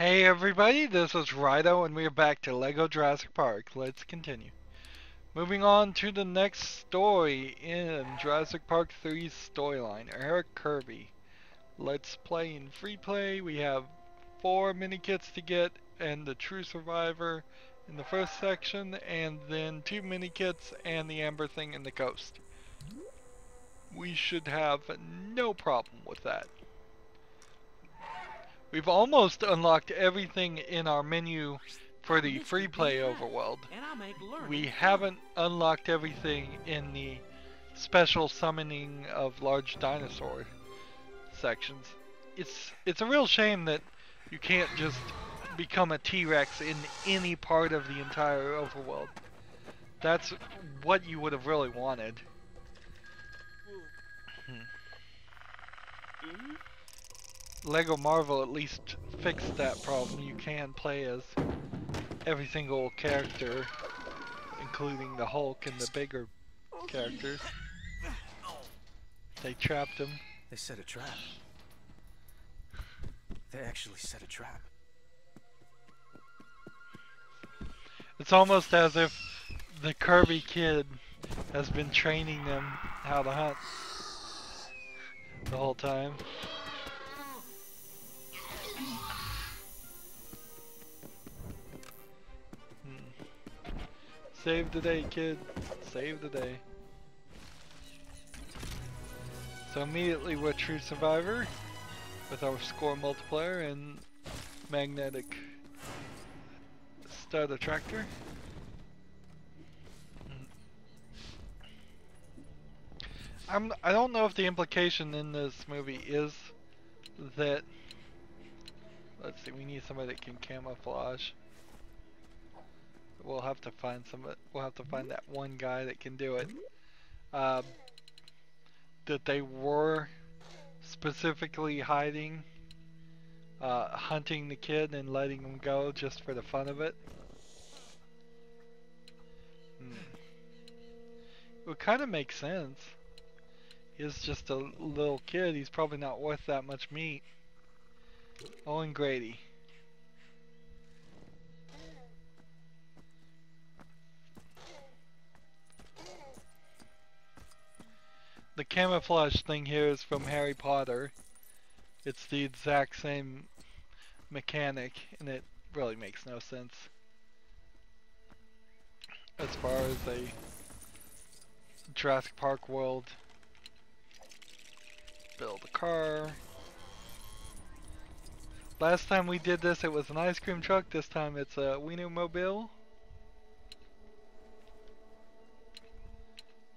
Hey everybody, this is Rydo and we are back to Lego Jurassic Park. Let's continue. Moving on to the next story in Jurassic Park 3's storyline, Eric Kirby. Let's play in free play. We have 4 mini kits to get and the true survivor in the first section, and then 2 mini kits and the amber thing in the coast. We should have no problem with that. We've almost unlocked everything in our menu for the free play overworld. We haven't unlocked everything in the special summoning of large dinosaur sections. It's a real shame that you can't just become a T-Rex in any part of the entire overworld. That's what you would have really wanted. Lego Marvel at least fixed that problem. You can play as every single character, including the Hulk and the bigger characters. They trapped him. They set a trap. They actually set a trap. It's almost as if the Kirby kid has been training them how to hunt the whole time. Save the day, kid. Save the day. So immediately we're true survivor with our score multiplier and magnetic starter tractor. I don't know if the implication in this movie is that, let's see, we need somebody that can camouflage. We'll have to find that one guy that can do it. That they were specifically hiding, hunting the kid and letting him go just for the fun of it. It would kind of make sense. He's just a little kid. He's probably not worth that much meat. Owen Grady. The camouflage thing here is from Harry Potter. It's the exact same mechanic, and it really makes no sense as far as a Jurassic Park world. Build a car. Last time we did this, it was an ice cream truck. This time it's a Wienermobile.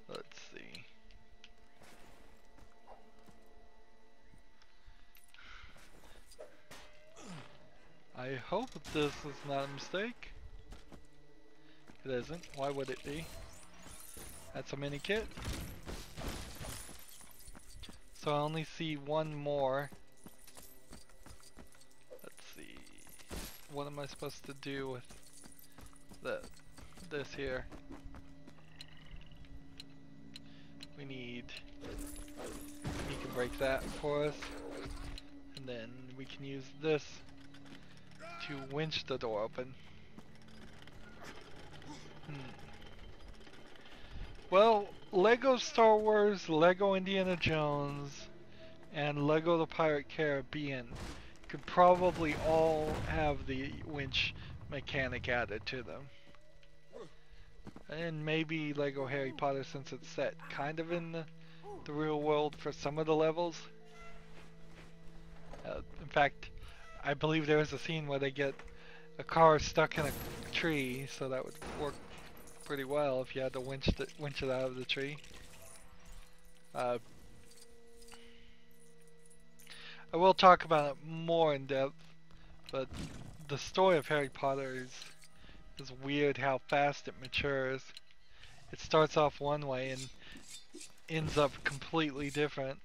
Let's see. I hope this is not a mistake. It isn't. Why would it be? That's a mini kit. So I only see one more. Let's see. What am I supposed to do with this here? We need... He can break that for us. And then we can use this to winch the door open. Well, Lego Star Wars, Lego Indiana Jones, and Lego the Pirate Caribbean could probably all have the winch mechanic added to them. And maybe Lego Harry Potter, since it's set kind of in the real world for some of the levels. In fact, I believe there is a scene where they get a car stuck in a tree, so that would work pretty well if you had to winch it out of the tree. I will talk about it more in depth, but the story of Harry Potter is weird how fast it matures. It starts off one way and ends up completely different.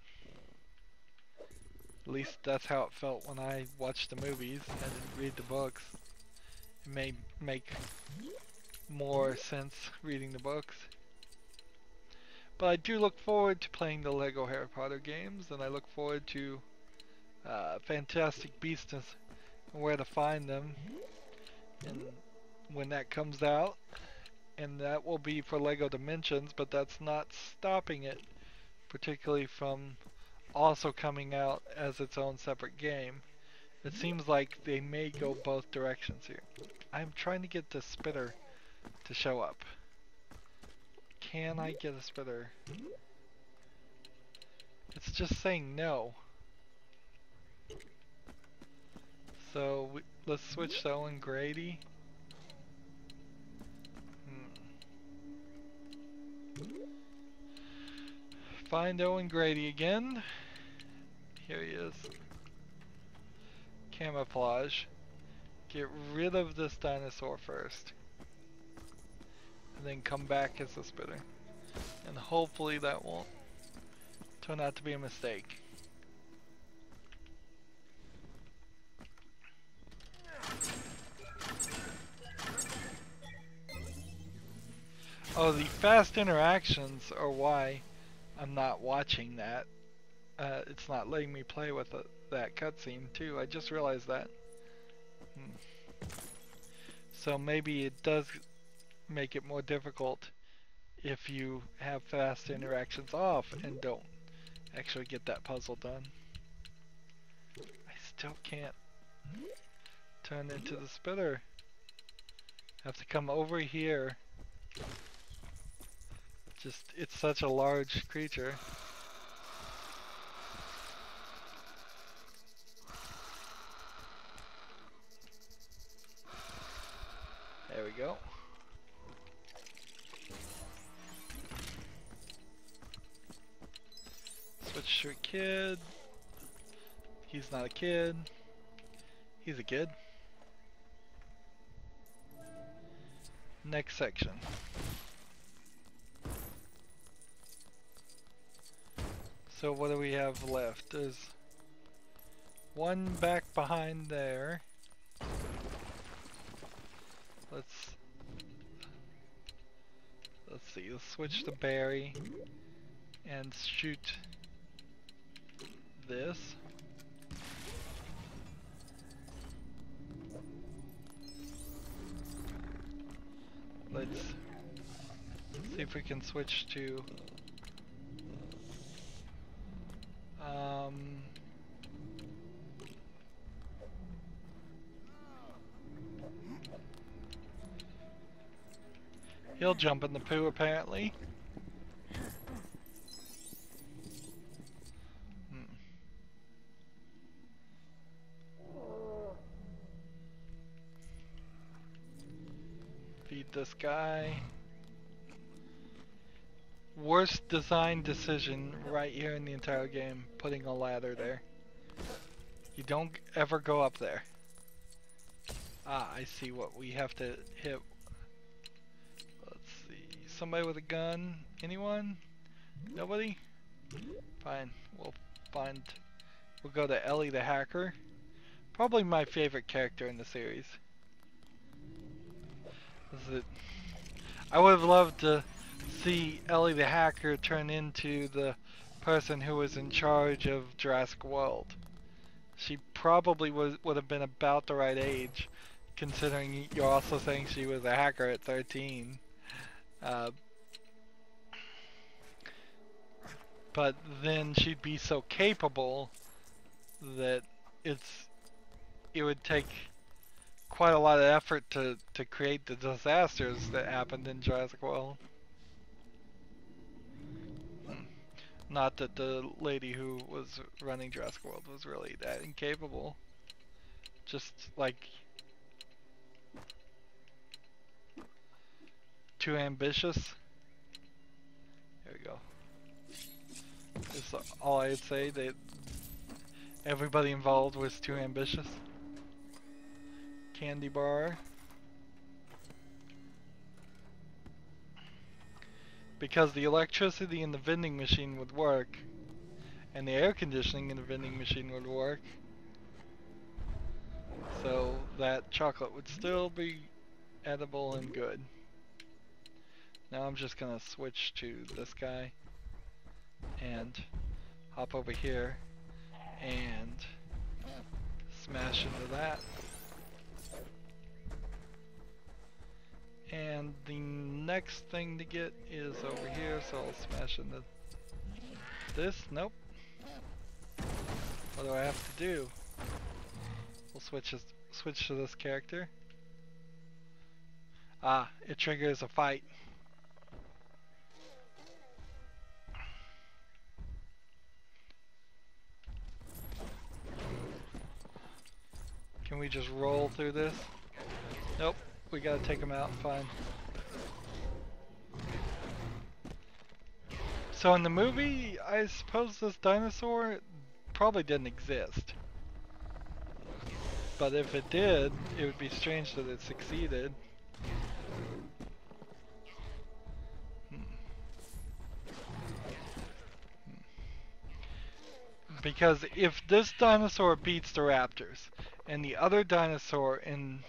At least that's how it felt when I watched the movies. I didn't read the books. It may make more sense reading the books. But I do look forward to playing the Lego Harry Potter games, and I look forward to Fantastic Beasts where to find them, and when that comes out, and that will be for LEGO Dimensions, but that's not stopping it, particularly from also coming out as its own separate game. It seems like they may go both directions here. I'm trying to get the spitter to show up. Can I get a spitter? It's just saying no. So let's switch to Owen Grady. Find Owen Grady again. Here he is. Camouflage. Get rid of this dinosaur first. And then come back as a spitter. And hopefully that won't turn out to be a mistake. Oh, the fast interactions are why I'm not watching that. It's not letting me play with that cutscene too. I just realized that. So maybe it does make it more difficult if you have fast interactions off and don't actually get that puzzle done. I still can't turn into the spitter. Have to come over here. Just, it's such a large creature. There we go. Switch to a kid. He's not a kid. He's a kid. Next section. So what do we have left? There's one back behind there. Let's see, let's switch to Barry and shoot this. Let's see if we can switch to he'll jump in the poo apparently. Feed this guy. Worst design decision right here in the entire game, putting a ladder there. You don't ever go up there. Ah, I see what we have to hit. Let's see, somebody with a gun? Anyone? Nobody? Fine, we'll go to Ellie the hacker. Probably my favorite character in the series. I would have loved to see Ellie the hacker turn into the person who was in charge of Jurassic World. She probably would have been about the right age, considering you're also saying she was a hacker at 13. But then she'd be so capable that it would take quite a lot of effort to create the disasters that happened in Jurassic World. Not that the lady who was running Jurassic World was really that incapable. Just like too ambitious. There we go. That's all I'd say, that everybody involved was too ambitious. Candy bar. Because the electricity in the vending machine would work, and the air conditioning in the vending machine would work, so that chocolate would still be edible and good. Now I'm just gonna switch to this guy and hop over here and Smash into that. And the next thing to get is over here, so I'll smash into this. Nope. What do I have to do? We'll switch to this character. Ah, it triggers a fight. Can we just roll through this? Nope, we gotta take him out, fine. So in the movie, I suppose this dinosaur probably didn't exist. But if it did, it would be strange that it succeeded. Because if this dinosaur beats the raptors, and the other dinosaur in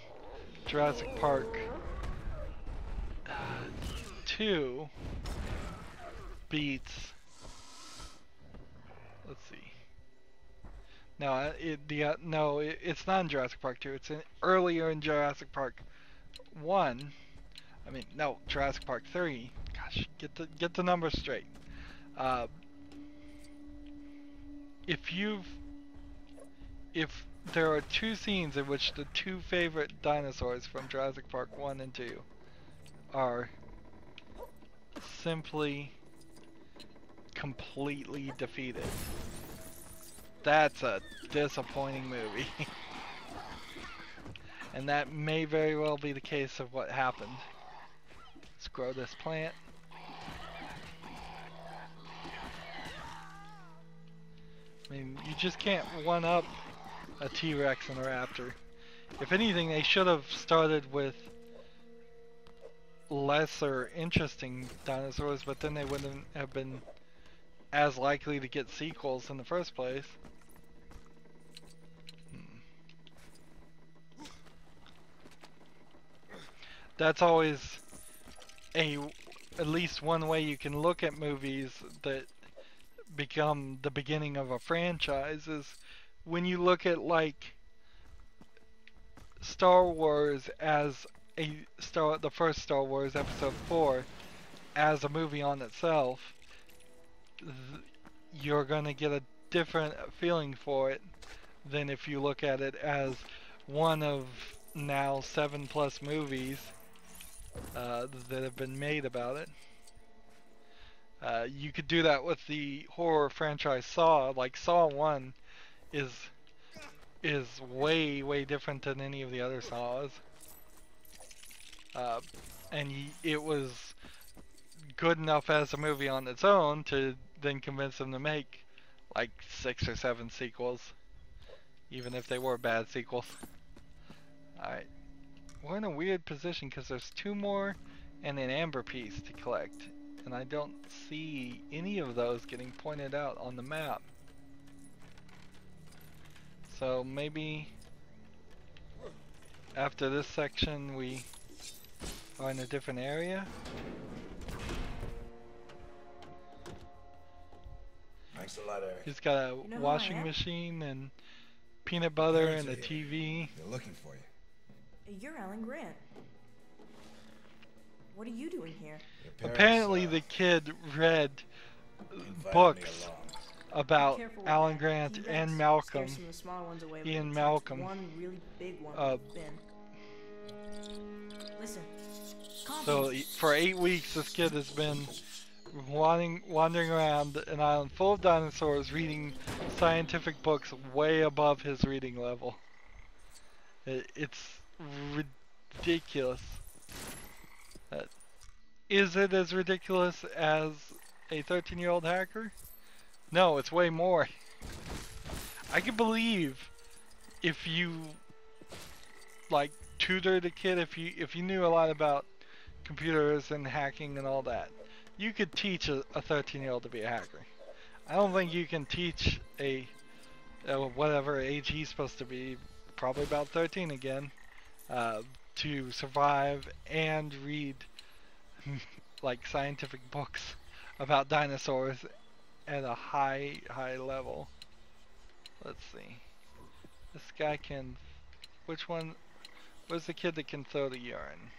Jurassic Park 2 beats, let's see. No, it's not in Jurassic Park 2. It's earlier in Jurassic Park 1. I mean, no, Jurassic Park 3. Gosh, get the numbers straight. If there are two scenes in which the two favorite dinosaurs from Jurassic Park 1 and 2 are simply completely defeated, that's a disappointing movie. And that may very well be the case of what happened. Let's grow this plant. I mean, you just can't one-up a T-Rex and a Raptor. If anything, they should have started with lesser interesting dinosaurs, but then they wouldn't have been as likely to get sequels in the first place. That's always at least one way you can look at movies that become the beginning of a franchise, is when you look at like Star Wars as the first Star Wars Episode 4 as a movie on itself, you're gonna get a different feeling for it than if you look at it as one of now 7+ movies that have been made about it. You could do that with the horror franchise Saw. Like Saw 1 is way different than any of the other Saws. And it was good enough as a movie on its own to then convince them to make like 6 or 7 sequels, even if they were bad sequels. Alright, we're in a weird position because there's 2 more and an amber piece to collect, and I don't see any of those getting pointed out on the map. So maybe after this section we are in a different area. Thanks a lot, Eric. He's got a washing machine and peanut butter and a TV. They're looking for you. You're Alan Grant. What are you doing here? Apparently the kid read books about Alan Grant and Malcolm, Ian Malcolm. Really big one Listen. So for 8 weeks this kid has been wandering around an island full of dinosaurs reading scientific books way above his reading level. It's ridiculous. Is it as ridiculous as a 13-year-old hacker? No, it's way more. I can believe if you like tutored a kid, if you knew a lot about computers and hacking and all that, you could teach a 13-year-old to be a hacker. I don't think you can teach a whatever age he's supposed to be, probably about 13 again, to survive and read like scientific books about dinosaurs at a high level. Let's see. This guy can... Which one? Where's the kid that can throw the urine?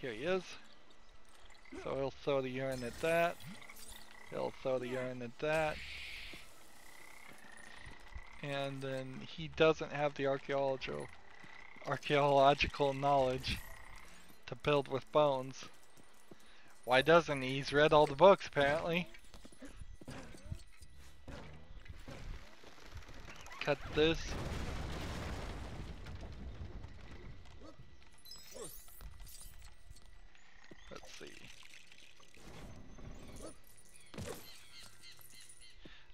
Here he is. So he'll throw the urine at that. He'll throw the urine at that. And then he doesn't have the archaeological knowledge to build with bones. Why doesn't he? He's read all the books apparently. Cut this. Let's see.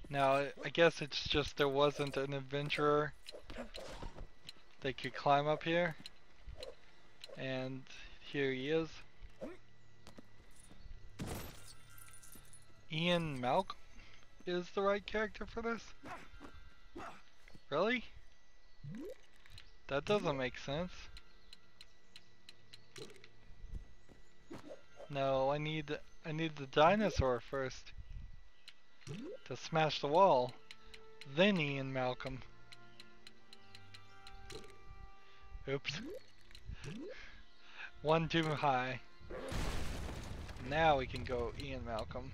Now, I guess it's just there wasn't an adventurer that could climb up here. And here he is. Ian Malcolm is the right character for this? Really? That doesn't make sense. No, I need the dinosaur first to smash the wall. Then Ian Malcolm. Oops. One too high. Now we can go Ian Malcolm.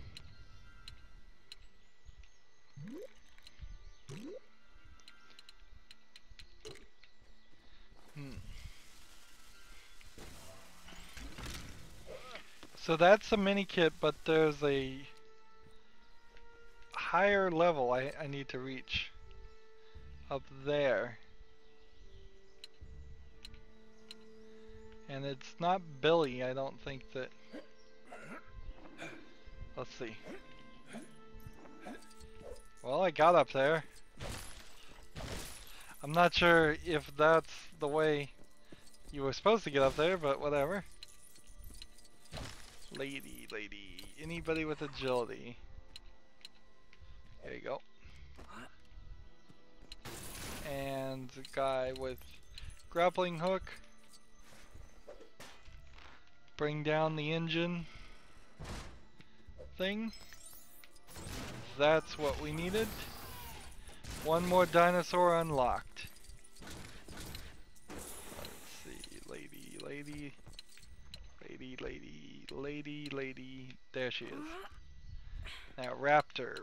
So that's a mini kit, but there's a higher level I need to reach up there. And it's not Billy, I don't think that... Let's see. Well, I got up there. I'm not sure if that's the way you were supposed to get up there, but whatever. Lady, anybody with agility. There you go. And a guy with grappling hook. Bring down the engine thing. That's what we needed. One more dinosaur unlocked. Let's see, lady. There she is. Now Raptor.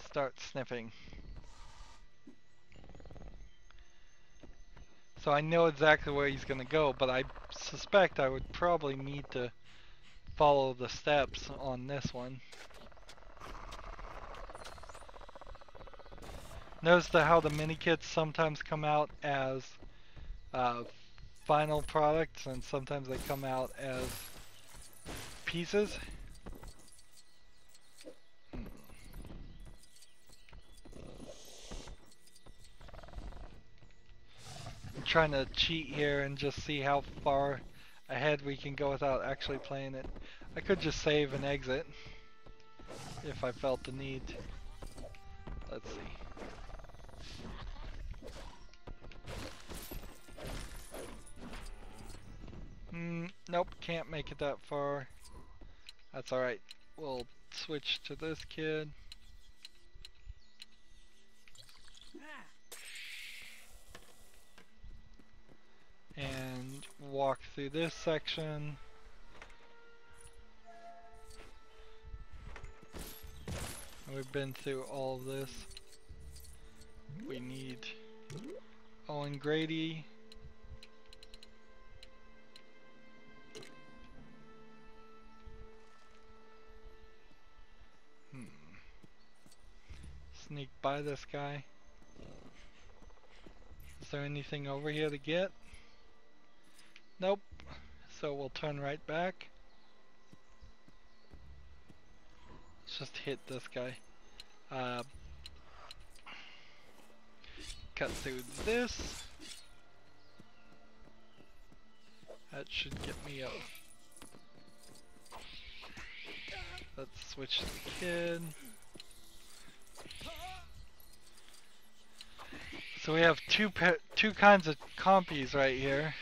Start sniffing. So I know exactly where he's gonna go, but I suspect I would probably need to follow the steps on this one. Notice how the mini kits sometimes come out as final products, and sometimes they come out as pieces. I'm trying to cheat here and just see how far ahead we can go without actually playing it. I could just save and exit if I felt the need. Let's see. Nope, can't make it that far. That's alright. We'll switch to this kid. And walk through this section. We've been through all of this. We need Owen Grady. Sneak by this guy. Is there anything over here to get? Nope. So we'll turn right back. Let's just hit this guy. Cut through this. That should get me up. Let's switch to the kid. So we have two kinds of compies right here.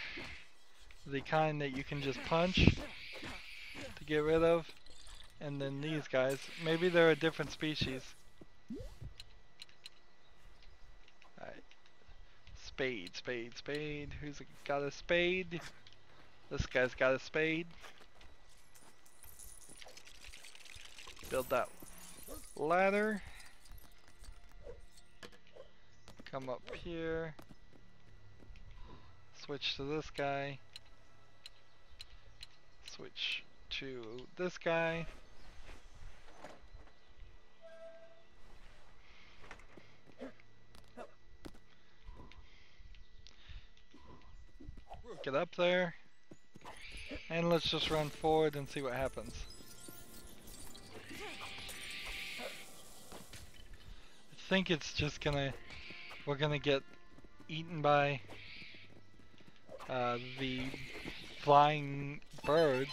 The kind that you can just punch to get rid of, and then these guys. Maybe they're a different species. spade, spade, spade. Who's got a spade? This guy's got a spade. Build that ladder. Come up here. Switch to this guy. Switch to this guy. Get up there. And let's just run forward and see what happens. I think it's just we're gonna get eaten by the flying birds.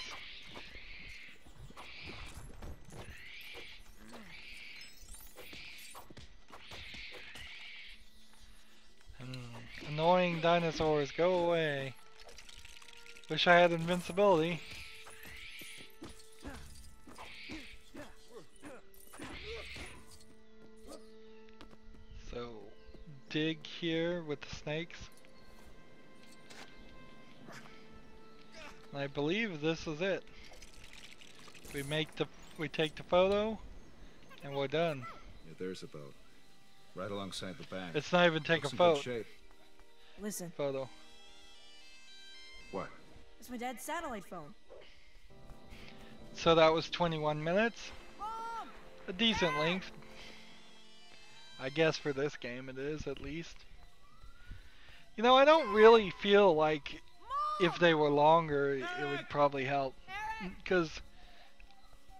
Annoying dinosaurs, go away. Wish I had invincibility. So, dig here with the snakes. And I believe this is it. We take the photo, and we're done. Yeah, there's a boat. Right alongside the bank. It's not even take a Looks in photo. good shape. Listen, Photo. What? it's my dad's satellite phone. So that was 21 minutes. Mom! A decent length. I guess for this game it is, at least. You know, I don't really feel like if they were longer it would probably help. Because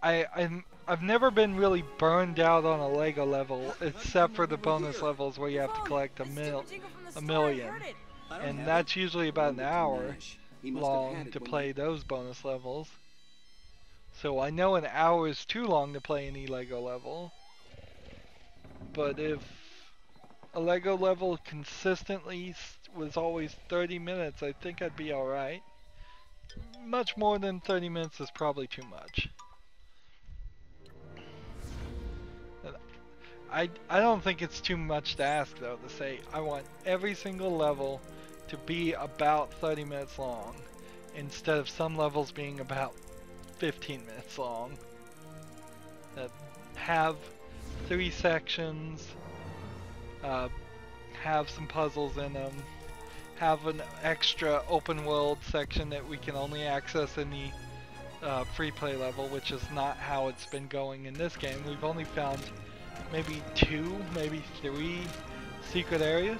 I've never been really burned out on a Lego level except for the bonus levels where you have to collect a million. And that's usually about an hour long to play those bonus levels. So I know an hour is too long to play any Lego level. But if a Lego level consistently was always 30 minutes, I think I'd be alright. Much more than 30 minutes is probably too much. I don't think it's too much to ask though to say I want every single level to be about 30 minutes long instead of some levels being about 15 minutes long. That have 3 sections, have some puzzles in them, have an extra open world section that we can only access in the free play level, which is not how it's been going in this game. We've only found maybe 2, maybe 3 secret areas.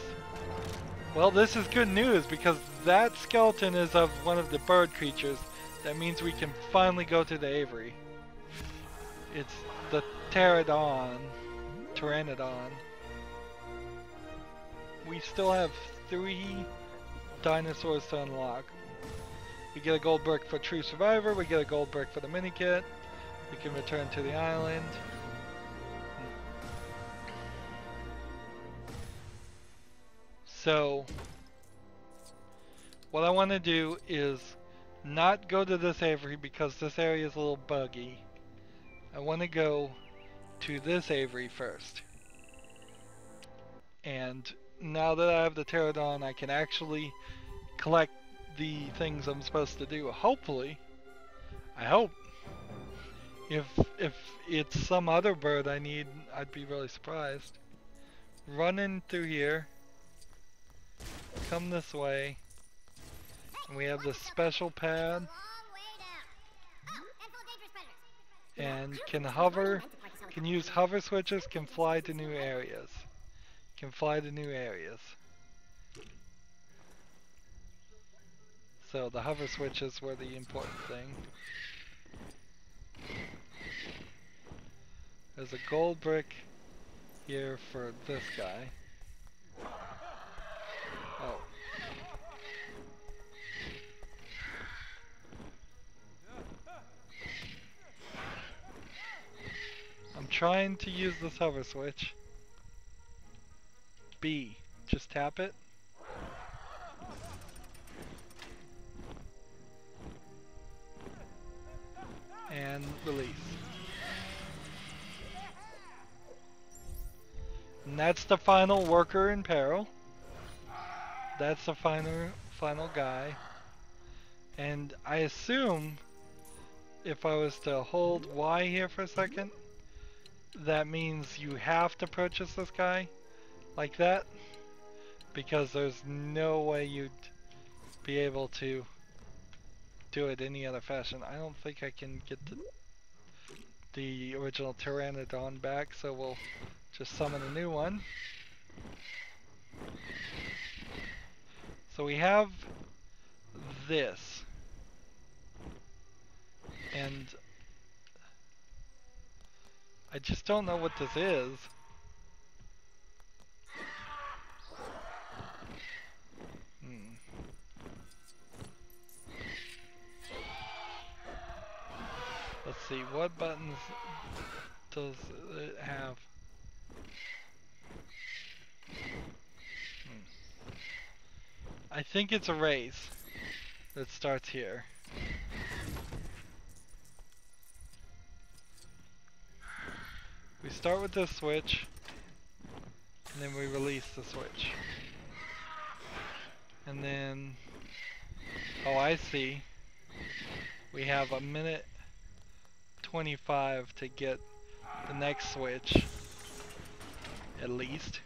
Well, this is good news because that skeleton is of one of the bird creatures. That means we can finally go to the aviary. It's the Pteranodon. We still have 3 dinosaurs to unlock. We get a gold brick for True Survivor, we get a gold brick for the mini kit. We can return to the island. So, what I want to do is not go to this aviary because this area is a little buggy. I want to go to this aviary first. And now that I have the pterodon, I can actually collect the things I'm supposed to do. Hopefully, I hope. If it's some other bird I need, I'd be really surprised. Running through here. Come this way. And we have this special pad. And can use hover switches, can fly to new areas. So the hover switches were the important thing. There's a gold brick here for this guy. Oh. I'm trying to use this hover switch. B. Just tap it. And release. And that's the final worker in peril. that's the final guy. And I assume if I was to hold Y here for a second, that means you have to purchase this guy like that, because there's no way you'd be able to do it any other fashion. I don't think I can get the original Pteranodon back, so we'll just summon a new one. So we have this, and I just don't know what this is. Let's see, what buttons does it have? I think it's a race that starts here. We start with this switch, and then we release the switch. And then, oh, I see. We have a minute 25 to get the next switch, at least,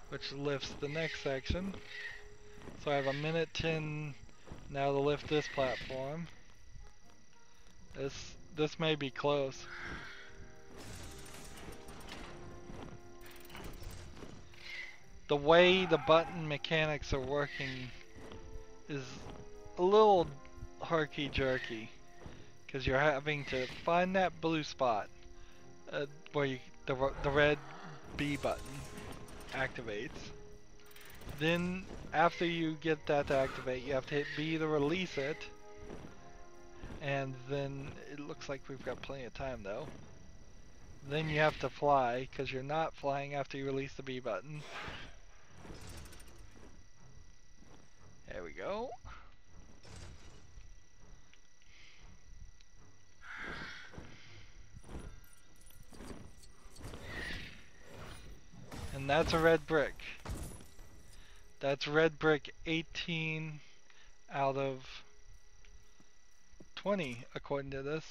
which lifts the next section. So I have a minute 10 now to lift this platform. This may be close. The way the button mechanics are working is a little herky-jerky, because you're having to find that blue spot where the red B button activates. Then after you get that to activate, you have to hit B to release it, and then it looks like we've got plenty of time though. Then you have to fly, because you're not flying after you release the B button. There we go. And that's a red brick. That's red brick 18 out of 20 according to this.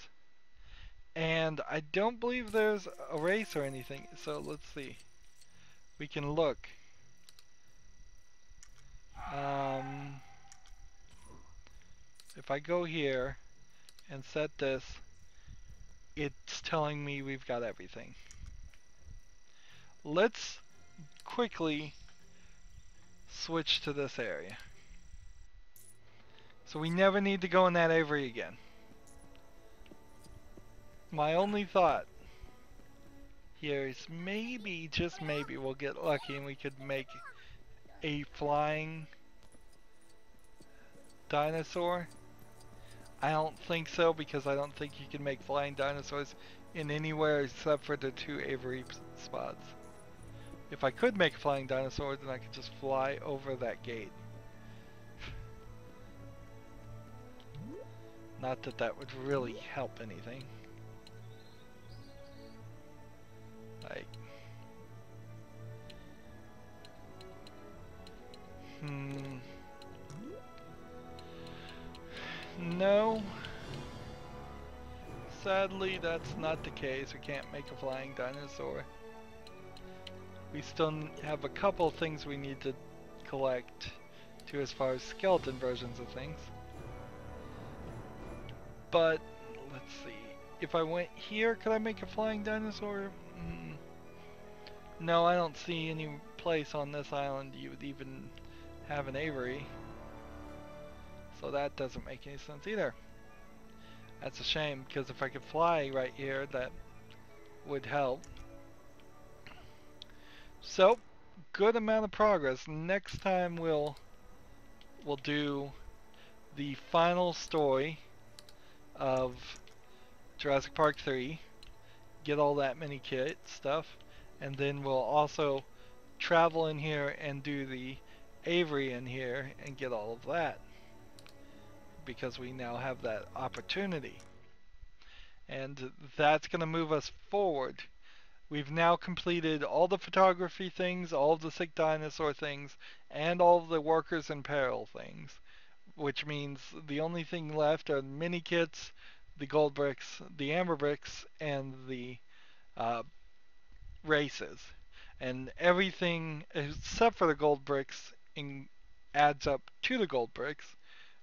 And I don't believe there's a race or anything, so let's see. We can look. If I go here and set this, it's telling me we've got everything. Let's quickly switch to this area, so we never need to go in that aviary again. My only thought here is maybe, just maybe, we'll get lucky and we could make a flying dinosaur. I don't think so, because I don't think you can make flying dinosaurs in anywhere except for the 2 aviary spots. If I could make a flying dinosaur, then I could just fly over that gate. Not that that would really help anything. Like, no. Sadly, that's not the case. We can't make a flying dinosaur. We still have a couple things we need to collect too, as far as skeleton versions of things. But let's see. If I went here, could I make a flying dinosaur? No, I don't see any place on this island you would even have an aviary. So that doesn't make any sense either. That's a shame, because if I could fly right here, that would help. So, good amount of progress. Next time we'll do the final story of Jurassic Park 3, get all that mini kit stuff, and then we'll also travel in here and do the aviary in here and get all of that, because we now have that opportunity. And that's going to move us forward. We've now completed all the photography things, all of the sick dinosaur things, and all of the workers in peril things, which means the only thing left are the mini kits, the gold bricks, the amber bricks, and the uh, races. And everything except for the gold bricks adds up to the gold bricks,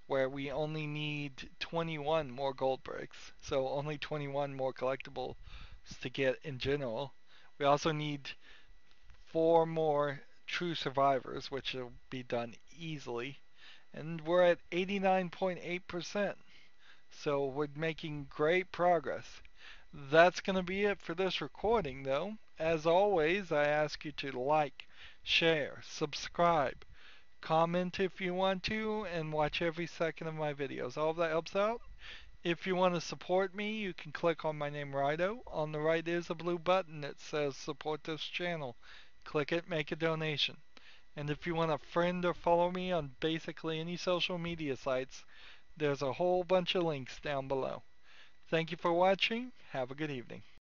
where we only need 21 more gold bricks. So only 21 more collectibles to get in general. We also need 4 more true survivors, which will be done easily. And we're at 89.8%. So we're making great progress. That's going to be it for this recording, though. As always, I ask you to like, share, subscribe, comment if you want to, and watch every second of my videos. All of that helps out. If you want to support me, you can click on my name, Rydo. On the right is a blue button that says support this channel. Click it, make a donation. And if you want to friend or follow me on basically any social media sites, there's a whole bunch of links down below. Thank you for watching. Have a good evening.